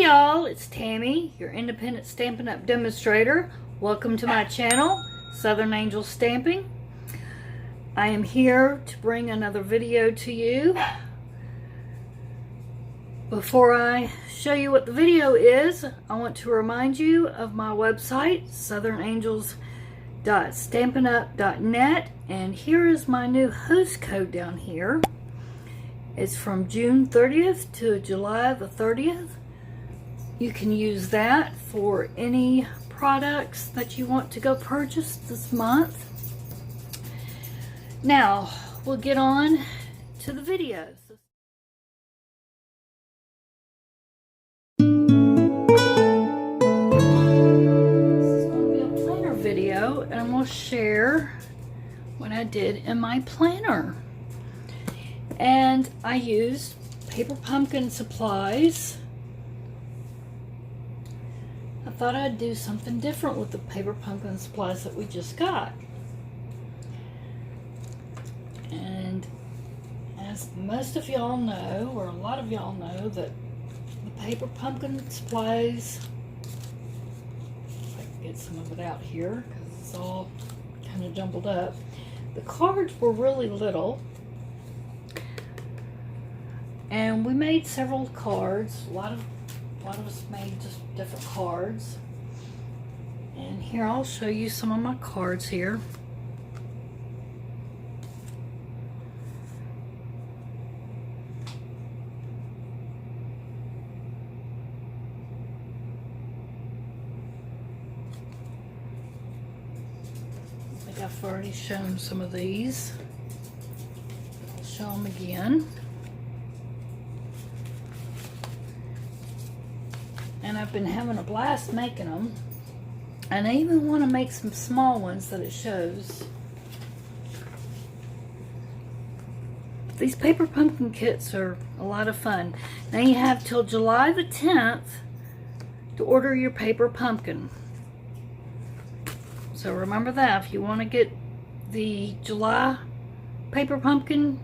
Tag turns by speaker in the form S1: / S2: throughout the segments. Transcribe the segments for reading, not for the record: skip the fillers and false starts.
S1: y'all, it's Tammy, your independent Stampin' Up demonstrator. Welcome to my channel, Southern Angel Stamping. I am here to bring another video to you. Before I show you what the video is, I want to remind you of my website, southernangels.stampinup.net, and here is my new host code down here. It's from June 30th to July the 30th. You can use that for any products that you want to go purchase this month. Now, we'll get on to the videos. This is going to be a planner video, and I'm going to share what I did in my planner. And I used paper pumpkin supplies. I thought I'd do something different with the paper pumpkin supplies that we just got. And as most of y'all know, or a lot of y'all know, that the paper pumpkin supplies, if I can get some of it out here because it's all kind of jumbled up. The cards were really little, and we made several cards. A lot of us made just different cards. And here, I'll show you some of my cards here. I think I've already shown some of these. I'll show them again. And I've been having a blast making them. And I even want to make some small ones that it shows. These paper pumpkin kits are a lot of fun. Now you have till July the 10th to order your paper pumpkin. So remember that. If you want to get the July paper pumpkin,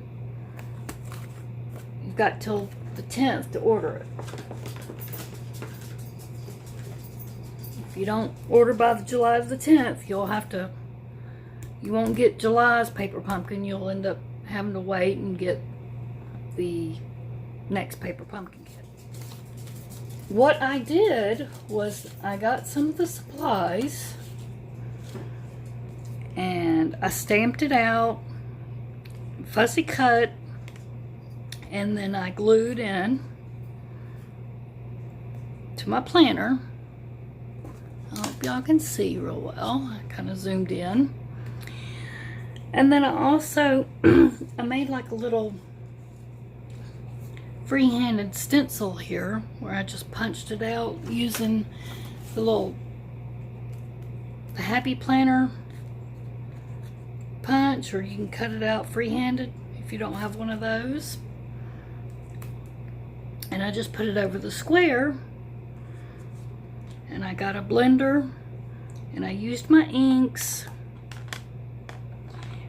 S1: you've got till the 10th to order it. If you don't order by the July the 10th, you won't get July's paper pumpkin. You'll end up having to wait and get the next paper pumpkin kit. What I did was I got some of the supplies and I stamped it out, fussy cut, and then I glued in to my planner. I hope y'all can see real well. I kind of zoomed in. And then I also, I made like a little free-handed stencil here where I just punched it out using the Happy Planner punch, or you can cut it out free-handed if you don't have one of those. And I just put it over the square. And I got a blender, and I used my inks.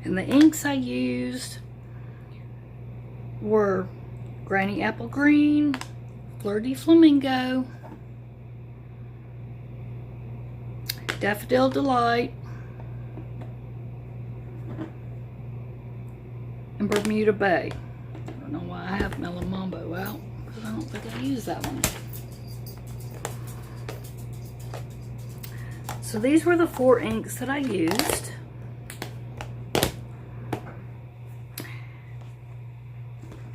S1: And the inks I used were Granny Apple Green, Fleur de Flamingo, Daffodil Delight, and Bermuda Bay. I don't know why I have Mellow Mambo out, because I don't think I used that one. So these were the 4 inks that I used.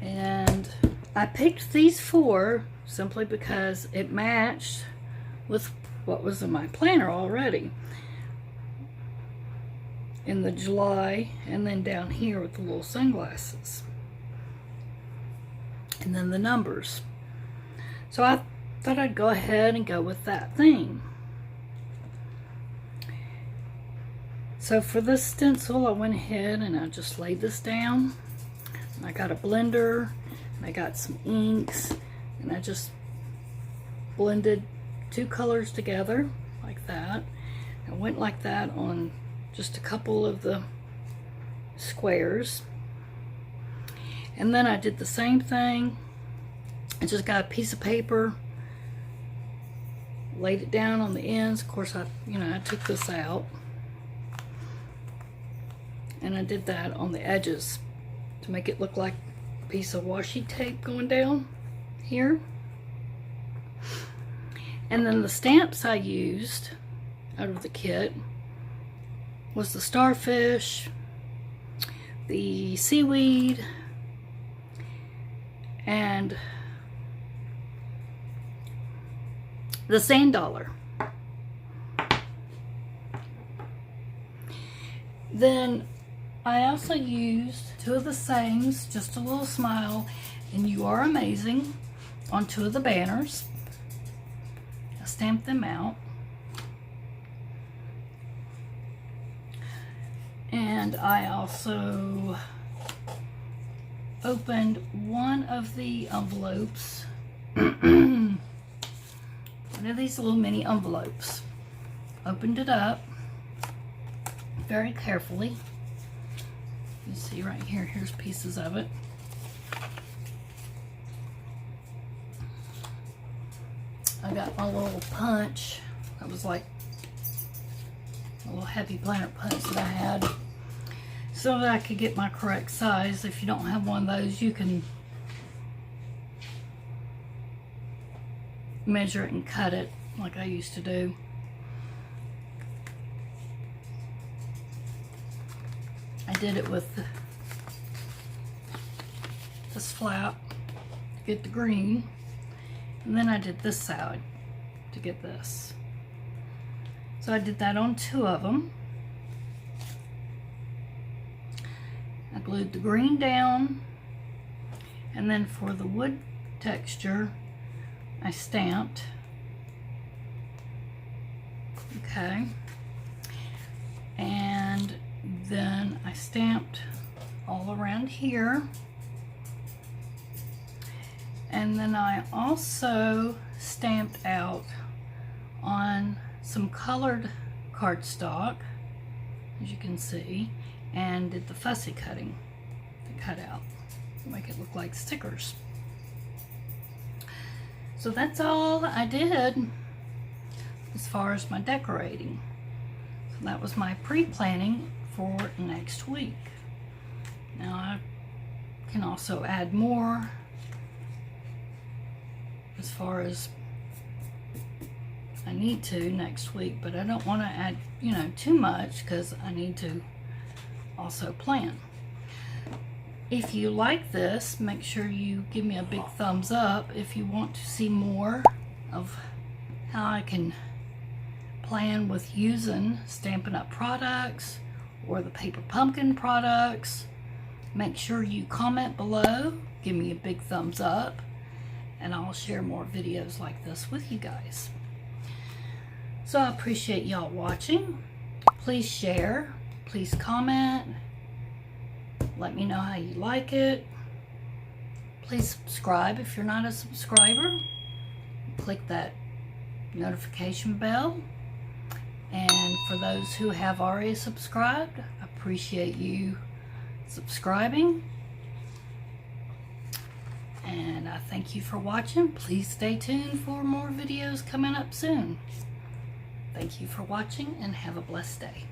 S1: And I picked these 4 simply because it matched with what was in my planner already. In the July, and then down here with the little sunglasses. And then the numbers. So I thought I'd go ahead and go with that theme. So for this stencil, I went ahead and I just laid this down. And I got a blender, and I got some inks, and I just blended 2 colors together like that. I went like that on just a couple of the squares. And then I did the same thing. I just got a piece of paper laid it down on the ends. Of course, I took this out. And I did that on the edges to make it look like a piece of washi tape going down here. And then the stamps I used out of the kit was the starfish, the seaweed, and the sand dollar. Then I also used 2 of the sayings, just a little smile, and you are amazing, on 2 of the banners. I stamped them out. And I also opened one of the envelopes. One of these little mini envelopes. Opened it up very carefully. You see right here, here's pieces of it. I got my little punch. That was like a little heavy planner punch that I had, so that I could get my correct size. If you don't have one of those, you can measure it and cut it like I used to do. I did it with this flap to get the green, and then I did this side to get this. So I did that on 2 of them. I glued the green down, and then for the wood texture I stamped. Okay. And then I stamped all around here. And then I also stamped out on some colored cardstock, as you can see, and did the fussy cutting to cut out to make it look like stickers. So that's all I did as far as my decorating. So that was my pre-planning for next week. Now I can also add more as far as I need to next week, but I don't want to add, too much, because I need to also plan. If you like this, make sure you give me a big thumbs up. If you want to see more of how I can plan with using Stampin' Up products or the Paper Pumpkin products, make sure you comment below, give me a big thumbs up, and I'll share more videos like this with you guys. So I appreciate y'all watching. Please share, please comment, let me know how you like it. Please subscribe if you're not a subscriber. Click that notification bell. And for those who have already subscribed, I appreciate you subscribing. And I thank you for watching. Please stay tuned for more videos coming up soon. Thank you for watching, and have a blessed day.